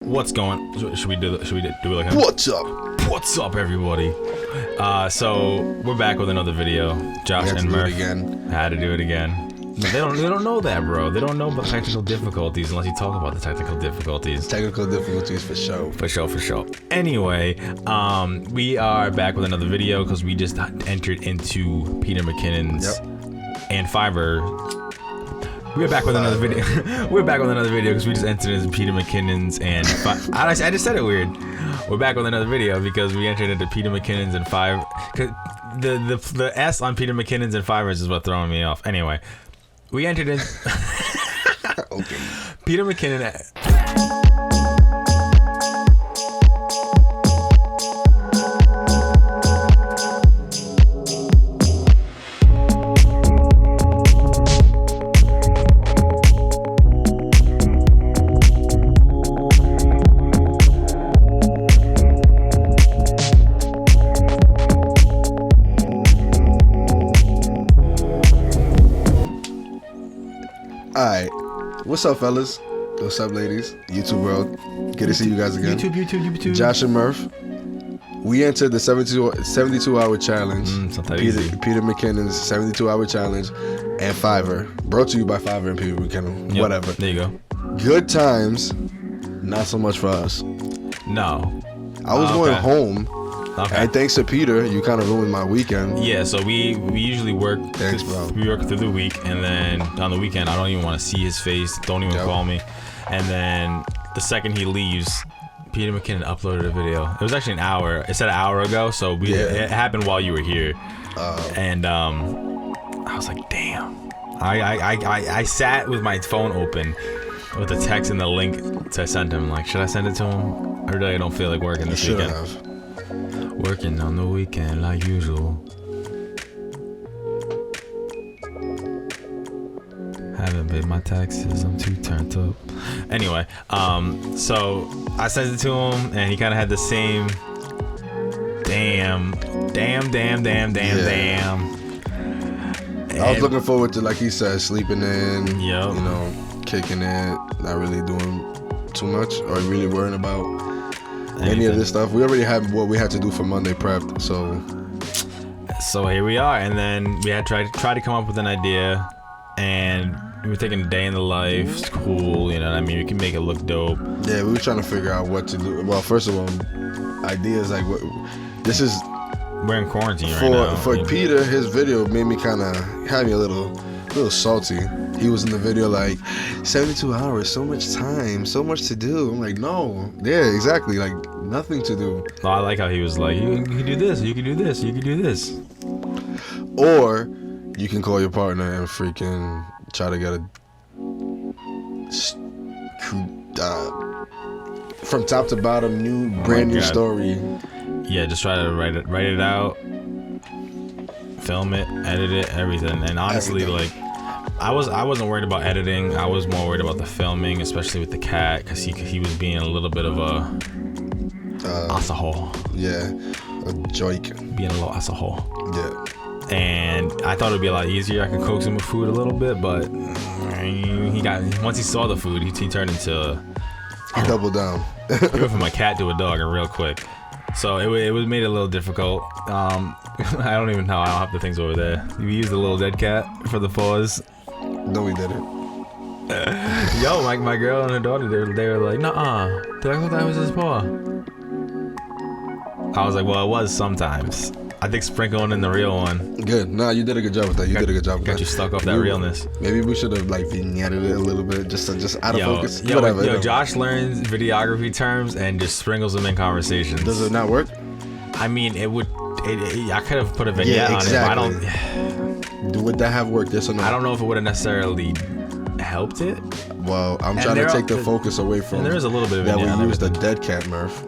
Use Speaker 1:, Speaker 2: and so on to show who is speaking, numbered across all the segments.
Speaker 1: What's going? Should we do it like
Speaker 2: What's up?
Speaker 1: What's up, everybody? So we're back with another video. Josh and Murph had to do it again. They don't know that, bro. They don't know about technical difficulties unless you talk about the technical difficulties.
Speaker 2: Technical difficulties for sure.
Speaker 1: For sure. Anyway, we are back with another video because we just entered into Peter Mckinnon's and Fiverr. We're back with another video. We're back with another video because we just entered into Peter Mckinnon's and I just said it weird. We're back with another video because we entered into Peter Mckinnon's and Fiverr. The S on Peter Mckinnon's and Fiverr is what's throwing me off. Anyway, we entered in
Speaker 2: Okay.
Speaker 1: Peter McKinnon.
Speaker 2: Alright, what's up, fellas? What's up, ladies? YouTube world. Good to see you guys again.
Speaker 1: YouTube.
Speaker 2: Josh and Murph. We entered the 72-hour challenge. Peter McKinnon's 72-hour challenge and Fiverr. Brought to you by Fiverr and Peter McKinnon.
Speaker 1: Yep,
Speaker 2: whatever.
Speaker 1: there you go.
Speaker 2: Good times, not so much for us.
Speaker 1: No.
Speaker 2: I was going home.
Speaker 1: Okay.
Speaker 2: And thanks to Peter, you kind of ruined my weekend.
Speaker 1: Yeah, so we usually work.
Speaker 2: Thanks, bro.
Speaker 1: We work through the week, and then on the weekend, I don't even want to see his face. Don't even call me. And then the second he leaves, Peter McKinnon uploaded a video. It was actually an hour. It said an hour ago, so it happened while you were here. And I was like, damn. I sat with my phone open with the text and the link to send him. Like, should I send it to him? I really don't feel like working this weekend. Working on the weekend like usual. Haven't paid my taxes, I'm too turned up. Anyway, so I sent it to him and he kind of had the same damn.
Speaker 2: I was looking forward to, like he said, sleeping in,
Speaker 1: yep.
Speaker 2: You know, kicking it, not really doing too much or really worrying about any of this stuff. We already had what we had to do for Monday prepped, so
Speaker 1: here we are. And then we had tried to come up with an idea, and we were taking a day in the life. It's cool, you know what I mean? We can make it look dope.
Speaker 2: Yeah, we were trying to figure out what to do. Well, first of all, ideas like what this is.
Speaker 1: We're in quarantine right now.
Speaker 2: For Peter, his video made me kind of had me a little salty. He was in the video like 72 hours, so much time, so much to do. I'm like, no, yeah, exactly, like nothing to do.
Speaker 1: Oh, I like how he was like, you can do this, you can do this, you can do this.
Speaker 2: Or you can call your partner and freaking try to get a from top to bottom brand new story.
Speaker 1: Yeah, just try to write it out, film it, edit it, everything. And honestly, like, I wasn't worried about editing. I was more worried about the filming, especially with the cat, because he was being a little bit of a asshole.
Speaker 2: Yeah, a joke.
Speaker 1: Being a little asshole.
Speaker 2: Yeah.
Speaker 1: And I thought it'd be a lot easier. I could coax him with food a little bit, but once he saw the food, he turned into.
Speaker 2: He doubled down.
Speaker 1: He went from a cat to a dog real quick. So it was made it a little difficult. I don't even know. I don't have the things over there. We used a little dead cat for the pause.
Speaker 2: No, we didn't.
Speaker 1: Yo, my girl and her daughter, they were like, nuh-uh. They're like, what that was his paw? I was like, well, it was sometimes. I think sprinkling in the real one.
Speaker 2: Good. Nah, you did a good job with that. You did a good job with that.
Speaker 1: Got you stuck off that realness.
Speaker 2: Maybe we should have like vignetted it a little bit, just out of focus.
Speaker 1: Yo, Josh learns videography terms and just sprinkles them in conversations.
Speaker 2: Does it not work?
Speaker 1: I mean, I could have put a vignette on it, but I don't.
Speaker 2: Would that have worked? Yes or no?
Speaker 1: I don't know if it would have necessarily helped it.
Speaker 2: Well, I'm trying to take the focus away from.
Speaker 1: And there is a little bit of
Speaker 2: that.
Speaker 1: We
Speaker 2: used a dead cat, Murph.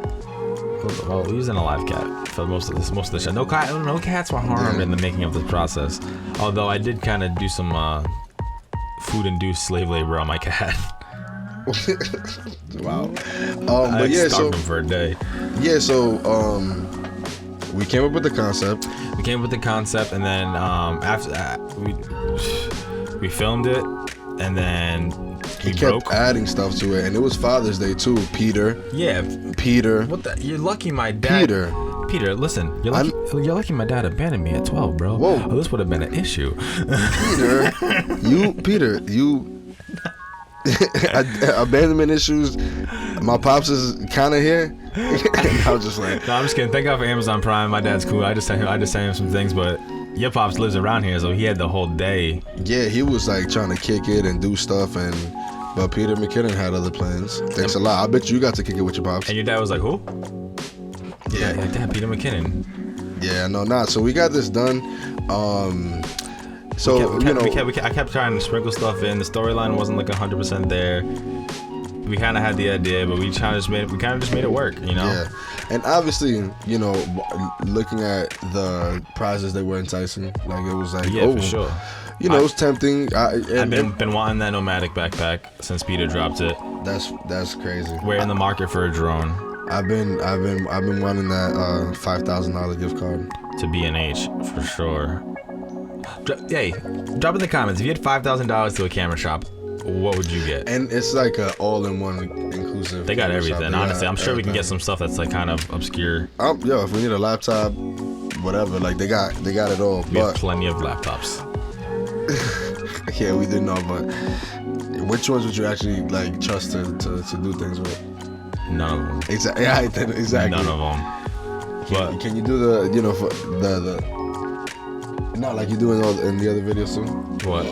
Speaker 1: Well, we used an alive cat for most of the show. No cats were harmed in the making of this process. Although I did kind of do some food-induced slave labor on my cat.
Speaker 2: Wow.
Speaker 1: But yeah, stalked him for a day.
Speaker 2: Yeah, so we came up with the concept.
Speaker 1: And then after we filmed it, and then
Speaker 2: he kept adding stuff to it, and it was Father's Day too. Peter.
Speaker 1: Yeah.
Speaker 2: Peter.
Speaker 1: What the? You're lucky my dad. Peter, listen. You're lucky my dad abandoned me at 12, bro.
Speaker 2: Whoa.
Speaker 1: Oh, this would have been an issue.
Speaker 2: Peter, you abandonment issues. My pops is kind of here. I was just like,
Speaker 1: no, I'm just kidding. Thank God for Amazon Prime. My dad's cool. I just sent him some things, but your pops lives around here, so he had the whole day.
Speaker 2: Yeah, he was like trying to kick it and do stuff, but Peter McKinnon had other plans. Thanks a lot. I bet you got to kick it with your pops.
Speaker 1: And your dad was like, who? Yeah, like that, Peter McKinnon.
Speaker 2: Yeah, no, not. So we got this done.
Speaker 1: I kept trying to sprinkle stuff in. The storyline wasn't like 100% there. We kind of had the idea, but we kind of just made it work, you know.
Speaker 2: Yeah, and obviously, you know, looking at the prizes, they were enticing. Like it was like,
Speaker 1: for sure.
Speaker 2: You know, it was tempting. I've
Speaker 1: been wanting that nomadic backpack since Peter dropped it.
Speaker 2: That's crazy.
Speaker 1: We're in the market for a drone.
Speaker 2: I've been wanting that $5,000 gift card
Speaker 1: to B&H for sure. Hey, drop in the comments if you had $5,000 to a camera shop, what would you get?
Speaker 2: And it's like a all-in-one inclusive.
Speaker 1: They got everything. Honestly, I'm sure we can get some stuff that's like kind of obscure.
Speaker 2: Yo, if we need a laptop, whatever, like they got it all.
Speaker 1: We have plenty of laptops.
Speaker 2: Yeah, we do know, but which ones would you actually like trust to do things with?
Speaker 1: None of them.
Speaker 2: Exactly. Yeah, exactly.
Speaker 1: None of them.
Speaker 2: Can you do the, you know, for the not like you do in the other videos too?
Speaker 1: What?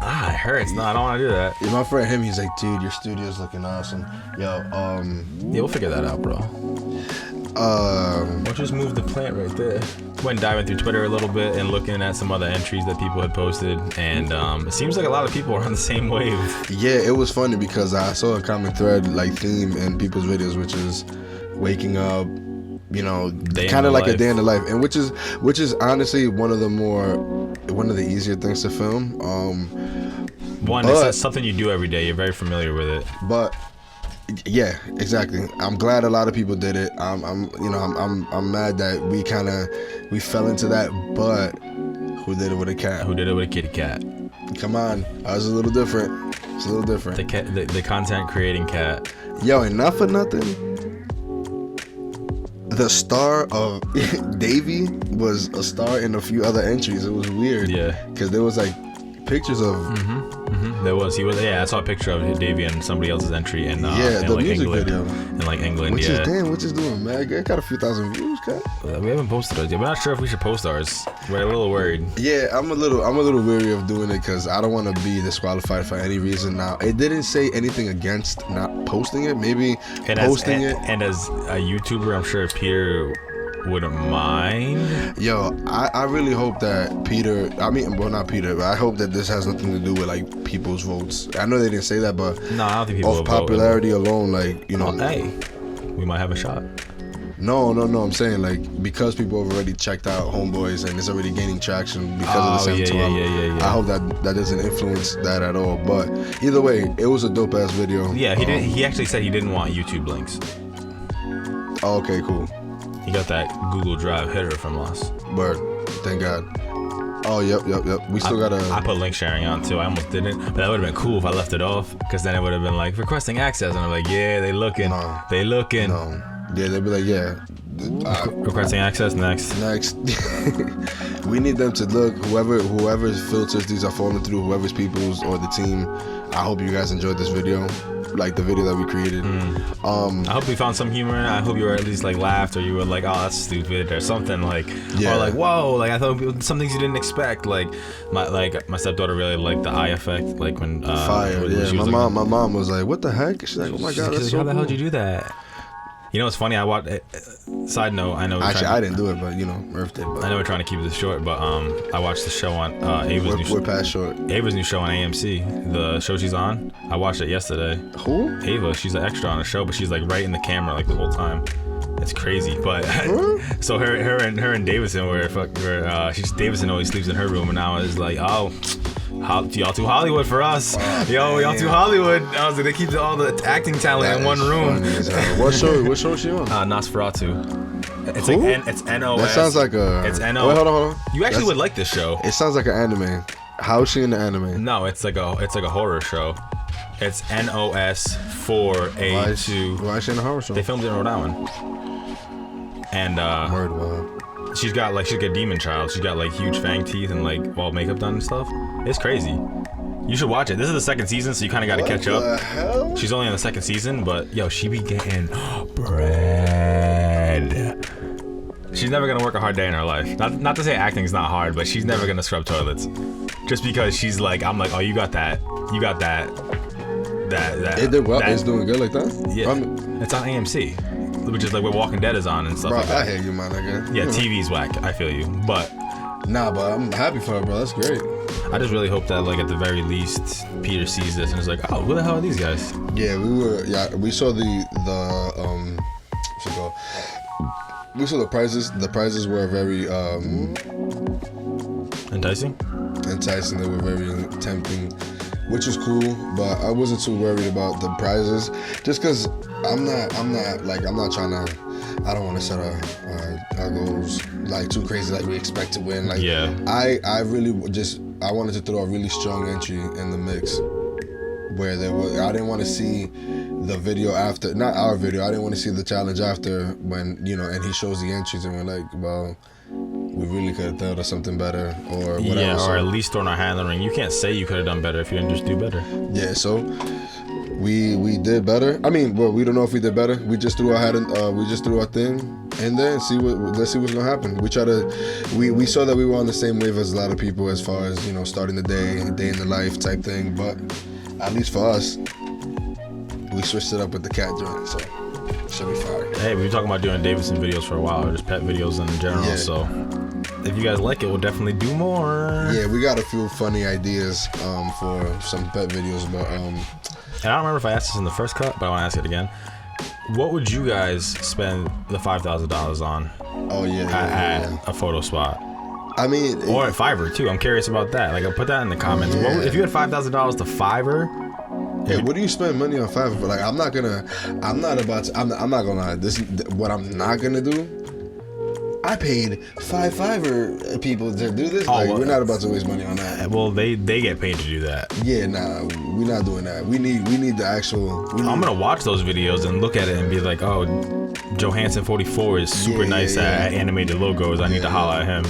Speaker 1: It hurts. No, I don't want to do that.
Speaker 2: Yeah, my friend, he's like, dude, your studio's looking awesome. Yo,
Speaker 1: yeah, we'll figure that out, bro. We'll just move the plant right there. Went diving through Twitter a little bit and looking at some other entries that people had posted, and it seems like a lot of people are on the same wave. Yeah,
Speaker 2: it was funny because I saw a common thread like theme in people's videos, which is waking up, you know, kind of like a day in the life, and which is honestly one of the easier things to film.
Speaker 1: It's something you do every day. You're very familiar with it.
Speaker 2: But yeah, exactly. I'm glad a lot of people did it. I'm mad that we fell into that. But who did it with a cat?
Speaker 1: Who did it with a kitty cat?
Speaker 2: Come on, ours is a little different. It's a little different.
Speaker 1: The content creating cat.
Speaker 2: Yo, and not for nothing, the star of Davey was a star in a few other entries. It was weird.
Speaker 1: Yeah.
Speaker 2: Because there was like pictures of.
Speaker 1: There was. I saw a picture of Davey and somebody else's entry in
Speaker 2: the
Speaker 1: like
Speaker 2: music
Speaker 1: England,
Speaker 2: video
Speaker 1: in like England.
Speaker 2: Which is doing, man. It got a few thousand views, cat.
Speaker 1: We haven't posted ours yet. We're not sure if we should post ours. We're a little worried.
Speaker 2: Yeah, I'm a little weary of doing it because I don't want to be disqualified for any reason. Now, it didn't say anything against not posting it. Maybe posting it.
Speaker 1: And as a YouTuber, I'm sure Peter wouldn't mind.
Speaker 2: Yo, I really hope that not Peter, but I hope that this has nothing to do with like people's votes. I know they didn't say that, but
Speaker 1: no, I don't think people
Speaker 2: off popularity alone, like, you know.
Speaker 1: Well, hey, we might have a shot.
Speaker 2: No, I'm saying like because people have already checked out Homeboys and it's already gaining traction because of the same tour.
Speaker 1: Yeah.
Speaker 2: I hope that doesn't influence that at all. But either way, it was a dope ass video.
Speaker 1: Yeah, he actually said he didn't want YouTube links.
Speaker 2: Oh, okay, cool.
Speaker 1: He got that Google Drive header from us.
Speaker 2: Word. Thank God. Oh, yep. We still gotta.
Speaker 1: I put link sharing on too. I almost didn't, but that would have been cool if I left it off, because then it would have been like requesting access, and I'm like, yeah, they looking.
Speaker 2: No. Yeah, they'd be like, yeah.
Speaker 1: Requesting access next.
Speaker 2: We need them to look. Whoever's filters these are falling through, whoever's people's or the team. I hope you guys enjoyed this video. Like the video that we created.
Speaker 1: I hope we found some humor in it. I hope you were at least like laughed, or you were like, oh, that's stupid, or something like, or like, whoa, like I thought some things you didn't expect. Like my stepdaughter really liked the eye effect, like when
Speaker 2: fire. When my mom was like, what the heck? She's like, oh my god, that's so
Speaker 1: how the hell
Speaker 2: cool.
Speaker 1: did you do that? You know, it's funny. I watched. Side note, I know.
Speaker 2: Actually, I didn't do it, but you know, Murph did. But.
Speaker 1: I know we're trying to keep this short, but I watched the show on Ava's
Speaker 2: we're past short.
Speaker 1: Ava's new show on AMC. The show she's on. I watched it yesterday.
Speaker 2: Who?
Speaker 1: Ava. She's an extra on the show, but she's like right in the camera like the whole time. It's crazy, but so her and Davison were Davison always sleeps in her room, and now it's like, oh. Y'all too Hollywood for us. Y'all too Hollywood. I was like, they keep all the acting talent in one room.
Speaker 2: What show is she on?
Speaker 1: Nosferatu. It's
Speaker 2: Who?
Speaker 1: like it's NOS.
Speaker 2: That sounds like a.
Speaker 1: It's NO.
Speaker 2: Wait, hold on.
Speaker 1: You actually would like this show.
Speaker 2: It sounds like an anime. How is she in the anime?
Speaker 1: No, it's like a horror show. It's NOS4A2.
Speaker 2: Why is she in a horror show?
Speaker 1: They filmed it in Rhode Island. And she's got a demon child. She's got like huge fang teeth and like all makeup done and stuff. It's crazy. You should watch it. This is the second season, so you kind of got to catch up.
Speaker 2: What the hell?
Speaker 1: She's only on the second season, but yo, she be getting bread. She's never gonna work a hard day in her life. Not to say acting's not hard, but she's never gonna scrub toilets. Just because she's like, I'm like, oh, you got that.
Speaker 2: It did well. It's doing good like that.
Speaker 1: Yeah, it's on AMC, which is like what Walking Dead is on and stuff like that.
Speaker 2: I hear you, my nigga.
Speaker 1: Yeah, TV's whack. I feel you, but
Speaker 2: but I'm happy for her, bro. That's great.
Speaker 1: I just really hope that, like, at the very least, Peter sees this and is like, oh, who the hell are these guys?
Speaker 2: Yeah, we saw the what's it called? We saw the prizes. The prizes were very
Speaker 1: Enticing.
Speaker 2: They were very tempting, which is cool. But I wasn't too worried about the prizes, just because I'm not trying to. I don't want to set our goals like too crazy, like we expect to win. Like,
Speaker 1: yeah.
Speaker 2: I wanted to throw a really strong entry in the mix where I didn't want to see the video after, not our video. I didn't want to see the challenge after when, and he shows the entries and we're like, well, we really could have thought of something better or whatever.
Speaker 1: Yeah, or at least thrown our hand in the ring. You can't say you could have done better if you didn't just do better.
Speaker 2: Yeah, so we did better. I mean, well, we don't know if we did better. We just threw our thing in there and let's see what's gonna happen. We saw that we were on the same wave as a lot of people as far as, starting the day in the life type thing, but at least for us, we switched it up with the cat joint, so should be fire.
Speaker 1: Hey, we've been talking about doing Davidson videos for a while, or just pet videos in general, so if you guys like it, we'll definitely do more.
Speaker 2: Yeah, we got a few funny ideas for some pet videos, but
Speaker 1: and I don't remember if I asked this in the first cut, but I want to ask it again. What would you guys spend the $5,000 on?
Speaker 2: Oh yeah,
Speaker 1: at a photo spot?
Speaker 2: I mean,
Speaker 1: or at Fiverr too. I'm curious about that. Like, I'll put that in the comments.
Speaker 2: Yeah.
Speaker 1: If you had $5,000 to Fiverr,
Speaker 2: yeah, what do you spend money on Fiverr for? Like, I'm not gonna lie. This what I'm not gonna do. I paid 5 Fiverr people to do this. We're not about to waste money on that.
Speaker 1: Well, they get paid to do that.
Speaker 2: Yeah, nah, we're not doing that. We need the actual.
Speaker 1: I'm gonna watch those videos and look at it and be like, oh, Johansson 44 is super nice at animated logos. I need to holler at him.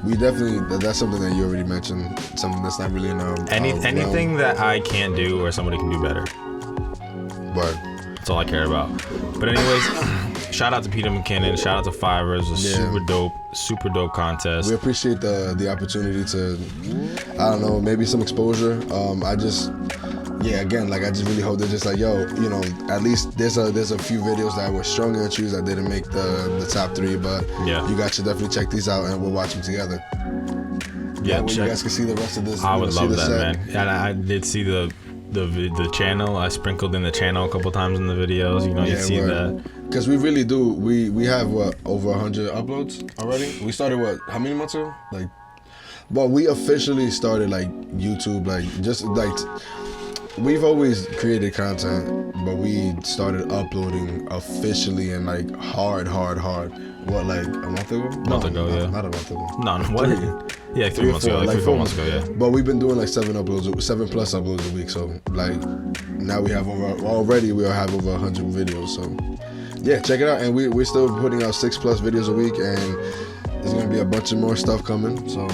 Speaker 2: We definitely, that's something that you already mentioned. Something that's not really in our
Speaker 1: anything that I can't do or somebody can do better.
Speaker 2: Word.
Speaker 1: That's all I care about. But anyways, shout out to Peter Mckinnon. Shout out to Fiverr. It was a super dope contest.
Speaker 2: We appreciate the opportunity to, I don't know, maybe some exposure. I just really hope they're just like, yo, at least there's a few videos that were strong entries that didn't make the top 3, but you guys should definitely check these out and we'll watch them together. Yeah, you guys can see the rest of this.
Speaker 1: I would love that, man. And I did see the channel. I sprinkled in the channel a couple times in the videos. You see that. Because
Speaker 2: we really do. We have over 100 uploads already. We started how many months ago? Well, we officially started YouTube, we've always created content, but we started uploading officially and hard. What, a month ago?
Speaker 1: Not a month ago. No, what? 3 months ago. 4 months ago, yeah.
Speaker 2: But we've been doing 7+ uploads a week. So now we have we'll have over 100 videos. So yeah, check it out. And we're still putting out 6+ videos a week, and there's gonna be a bunch of more stuff coming. So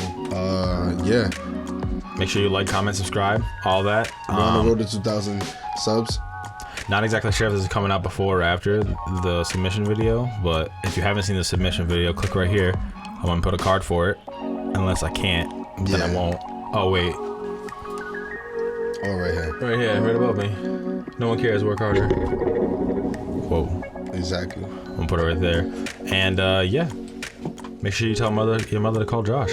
Speaker 2: yeah.
Speaker 1: Make sure you like, comment, subscribe, all that.
Speaker 2: We're on the road to 2,000 subs.
Speaker 1: Not exactly sure if this is coming out before or after the submission video, but if you haven't seen the submission video, click right here. I'm gonna put a card for it. Unless I can't, then I won't. Oh wait.
Speaker 2: Oh, right here.
Speaker 1: Right here, right above me. No one cares. Work harder. Whoa.
Speaker 2: Exactly.
Speaker 1: I'm gonna put it right there. And yeah, make sure you tell your mother to call Josh.